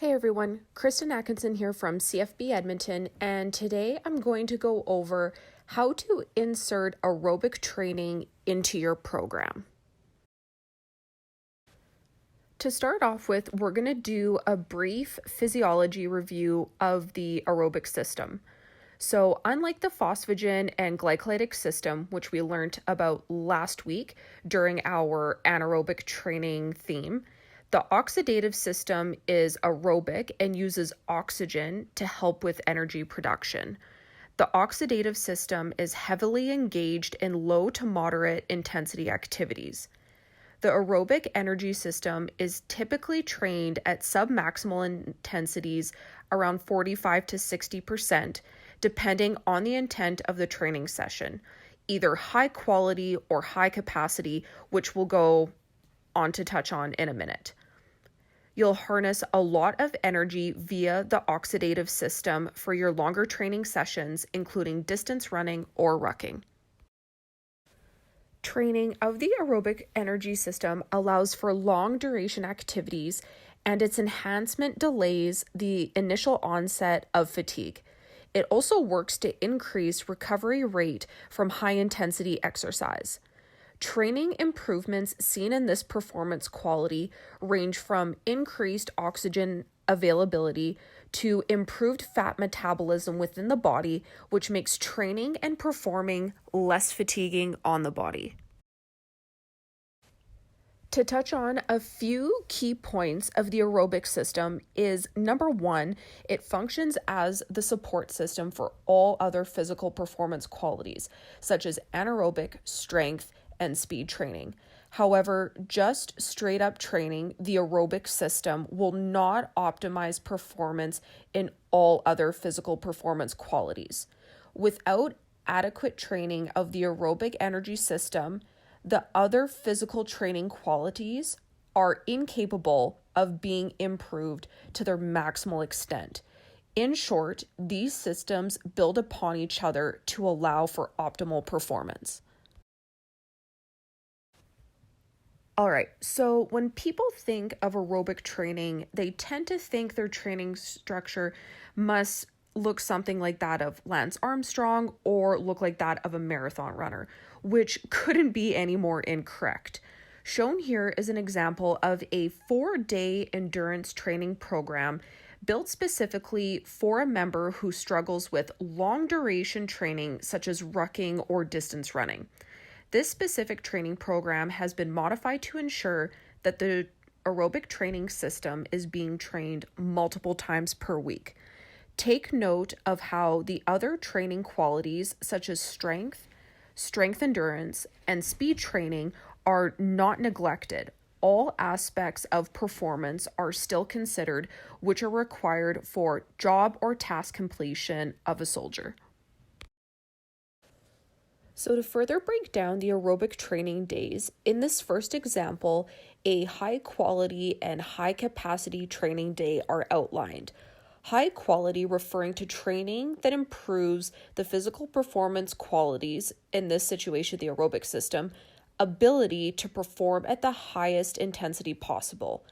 Hey everyone, Kristen Atkinson here from CFB Edmonton, and today I'm going to go over how to insert aerobic training into your program. To start off with, we're going to do a brief physiology review of the aerobic system. So, unlike the phosphagen and glycolytic system, which we learned about last week during our anaerobic training theme, the oxidative system is aerobic and uses oxygen to help with energy production. The oxidative system is heavily engaged in low to moderate intensity activities. The aerobic energy system is typically trained at submaximal intensities around 45 to 60%, depending on the intent of the training session, either high quality or high capacity, which we'll go on to touch on in a minute. You'll harness a lot of energy via the oxidative system for your longer training sessions, including distance running or rucking. Training of the aerobic energy system allows for long duration activities, and its enhancement delays the initial onset of fatigue. It also works to increase recovery rate from high intensity exercise. Training improvements seen in this performance quality range from increased oxygen availability to improved fat metabolism within the body, which makes training and performing less fatiguing on the body. To touch on a few key points of the aerobic system is number one, it functions as the support system for all other physical performance qualities, such as anaerobic, strength, and speed training. However, just straight up training the aerobic system will not optimize performance in all other physical performance qualities. Without adequate training of the aerobic energy system, the other physical training qualities are incapable of being improved to their maximal extent. In short, these systems build upon each other to allow for optimal performance. All right, so when people think of aerobic training, they tend to think their training structure must look something like that of Lance Armstrong or look like that of a marathon runner, which couldn't be any more incorrect. Shown here is an example of a 4-day endurance training program built specifically for a member who struggles with long duration training such as rucking or distance running. This specific training program has been modified to ensure that the aerobic training system is being trained multiple times per week. Take note of how the other training qualities such as strength endurance, and speed training are not neglected. All aspects of performance are still considered, which are required for job or task completion of a soldier. So to further break down the aerobic training days, in this first example, a high quality and high capacity training day are outlined. High quality referring to training that improves the physical performance qualities, in this situation the aerobic system, ability to perform at the highest intensity possible.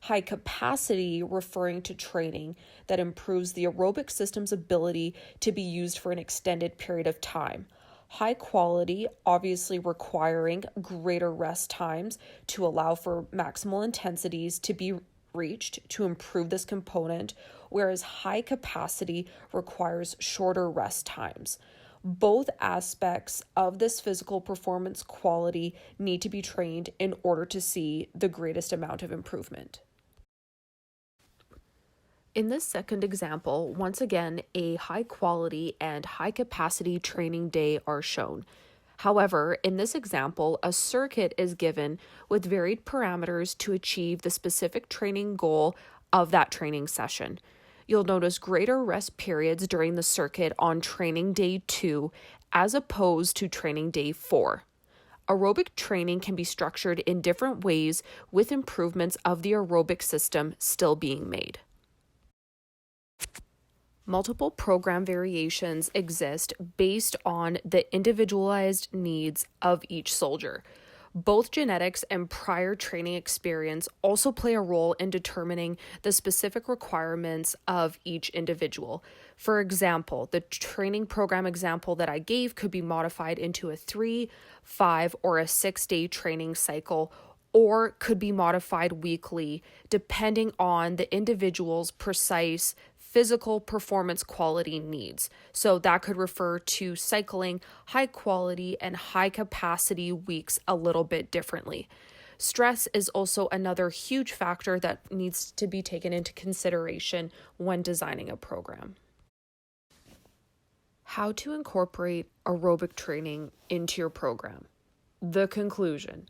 High capacity referring to training that improves the aerobic system's ability to be used for an extended period of time. High quality, obviously requiring greater rest times to allow for maximal intensities to be reached to improve this component, whereas high capacity requires shorter rest times. Both aspects of this physical performance quality need to be trained in order to see the greatest amount of improvement. In this second example, once again, a high quality and high capacity training day are shown. However, in this example, a circuit is given with varied parameters to achieve the specific training goal of that training session. You'll notice greater rest periods during the circuit on training day 2 as opposed to training day 4. Aerobic training can be structured in different ways with improvements of the aerobic system still being made. Multiple program variations exist based on the individualized needs of each soldier. Both genetics and prior training experience also play a role in determining the specific requirements of each individual. For example, the training program example that I gave could be modified into a 3, 5, or a 6-day training cycle, or could be modified weekly depending on the individual's precise physical performance quality needs. So that could refer to cycling high quality and high capacity weeks a little bit differently. Stress is also another huge factor that needs to be taken into consideration when designing a program. How to incorporate aerobic training into your program. The conclusion.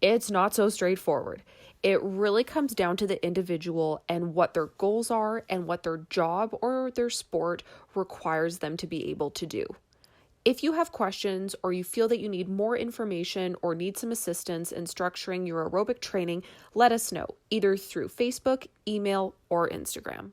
It's not so straightforward. It really comes down to the individual and what their goals are and what their job or their sport requires them to be able to do. If you have questions or you feel that you need more information or need some assistance in structuring your aerobic training, let us know, either through Facebook, email, or Instagram.